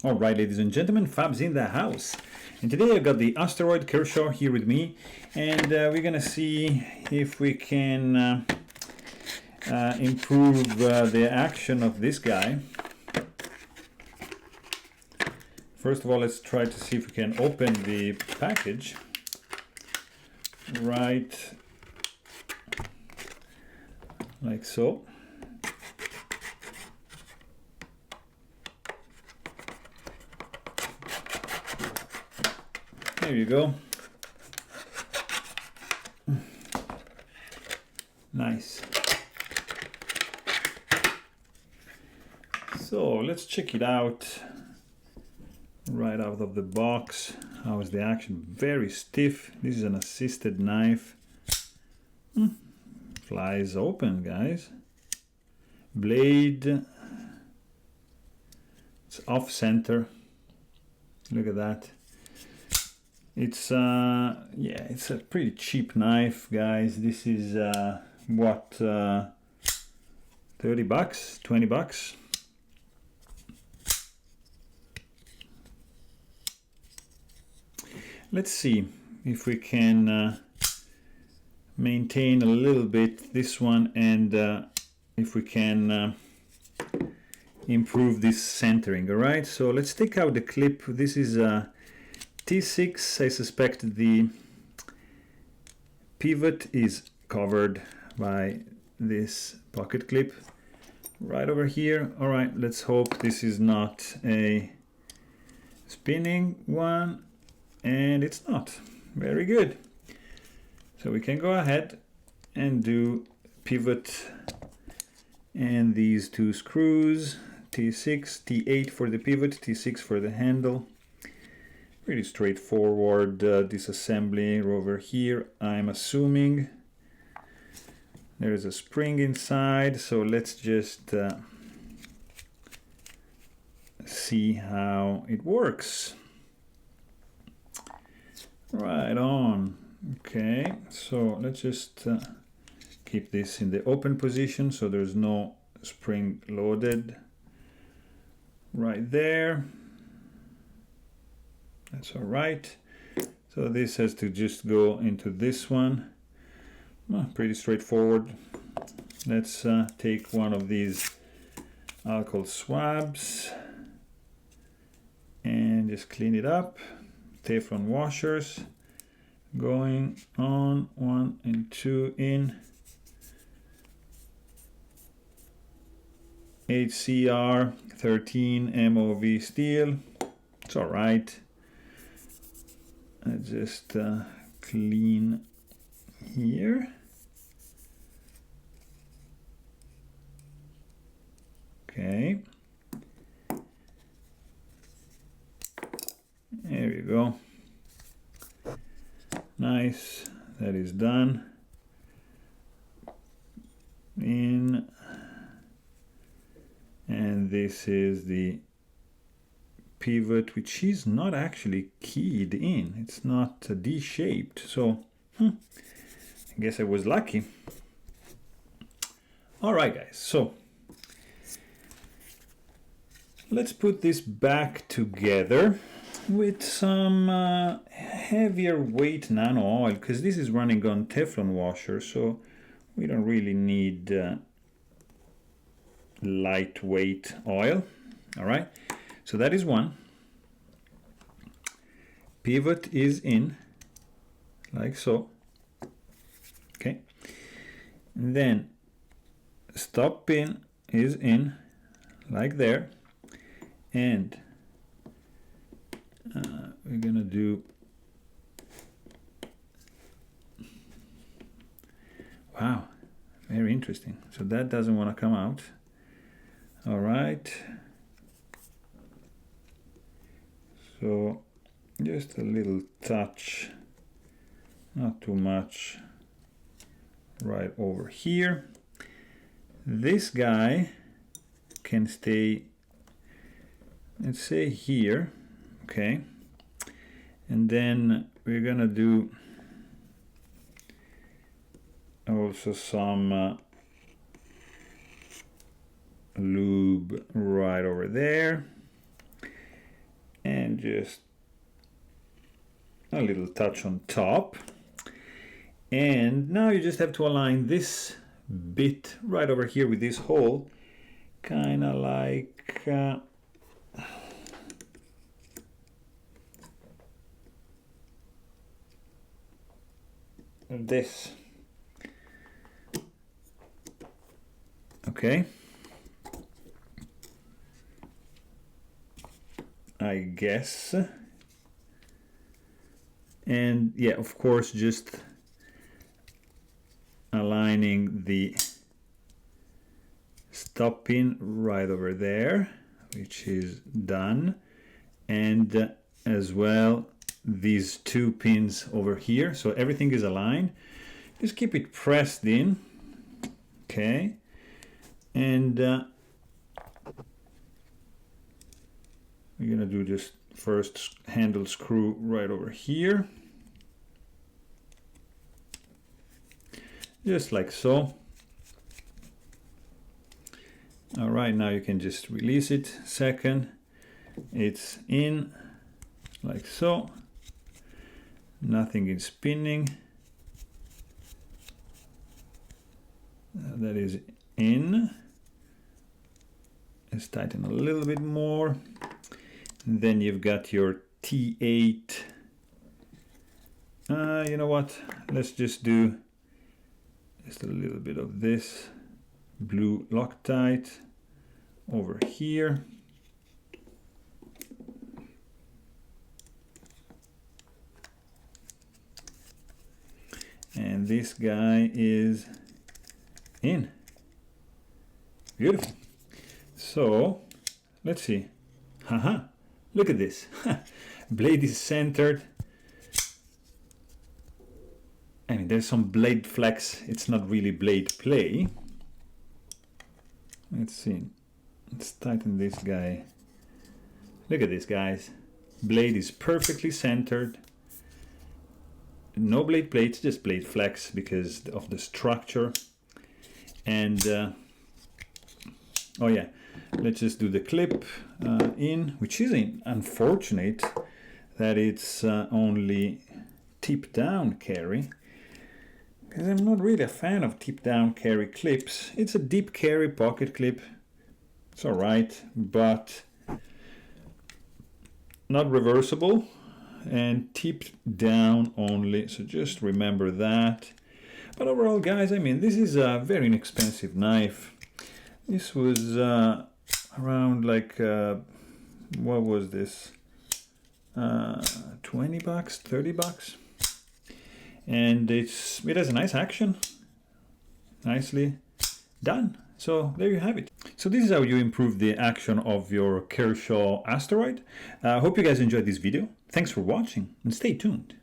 Alright, ladies and gentlemen, Fab's in the house. And today I've got the Asteroid Kershaw here with me, and we're gonna see if we can improve the action of this guy. First of all, let's try to see if we can open the package. Right, like so. There you go. Nice. So let's check it out right out of the box. How is the action? Very stiff. This is an assisted knife. Flies open, guys. Blade. It's off center. Look at that. It's yeah, it's a pretty cheap knife, guys. This is what, 30 bucks, 20 bucks. Let's see if we can maintain a little bit this one, and if we can improve this centering. All right, so let's take out the clip. This is T6. I suspect the pivot is covered by this pocket clip right over here. All right, let's hope this is not a spinning one, and it's not. Very good. So we can go ahead and do pivot and these two screws, T6, T8 for the pivot, T6 for the handle. Pretty straightforward disassembly over here. I'm assuming there's a spring inside, so let's just see how it works. Right on. Okay, so let's just keep this in the open position so there's no spring loaded right there. That's all right. So this has to just go into this one. Well, pretty straightforward. Let's take one of these alcohol swabs and just clean it up. Teflon washers going on, 1 and 2 in. HCR 13 MOV steel. It's all right. I just clean here. Okay. There we go. Nice. That is done. In. And this is the pivot, which is not actually keyed in. It's not D-shaped, so I guess I was lucky. All right, guys, so let's put this back together with some heavier weight nano oil, because this is running on Teflon washer, so we don't really need lightweight oil. All right, so that is one. Pivot is in, like so. Okay, and then stop pin is in, like there, and we're gonna do, wow, very interesting. So that doesn't want to come out. All right, so just a little touch, not too much, right over here. This guy can stay, let's say here, okay, and then we're gonna do also some lube right over there. and just a little touch on top. And now you just have to align this bit right over here with this hole, kind of like this. Okay. I guess. And yeah, of course, just aligning the stop pin right over there, which is done, and as well these two pins over here, so everything is aligned. Just keep it pressed in, okay, and we're gonna do just first handle screw right over here, just like so. All right, now you can just release it. Second, it's in like so, nothing is spinning. That is in. Let's tighten a little bit more. And then you've got your T8. You know what? Let's just do just a little bit of this blue Loctite over here. And this guy is in. Beautiful. So let's see. Haha, look at this. Blade is centered. I mean, there's some blade flex. It's not really blade play. Let's see. Let's tighten this guy. Look at this, guys. Blade is perfectly centered. No blade plates, just blade flex because of the structure. And oh yeah, let's just do the clip in, which is unfortunate that it's only tip down carry, because I'm not really a fan of tip down carry clips. It's a deep carry pocket clip. It's all right, but not reversible and tipped down only. So just remember that. But overall, guys, I mean, this is a very inexpensive knife. This was around like, what was this? 20 bucks, 30 bucks. And it has a nice action. Nicely done. So there you have it. So this is how you improve the action of your Kershaw Asteroid. I hope you guys enjoyed this video. Thanks for watching and stay tuned.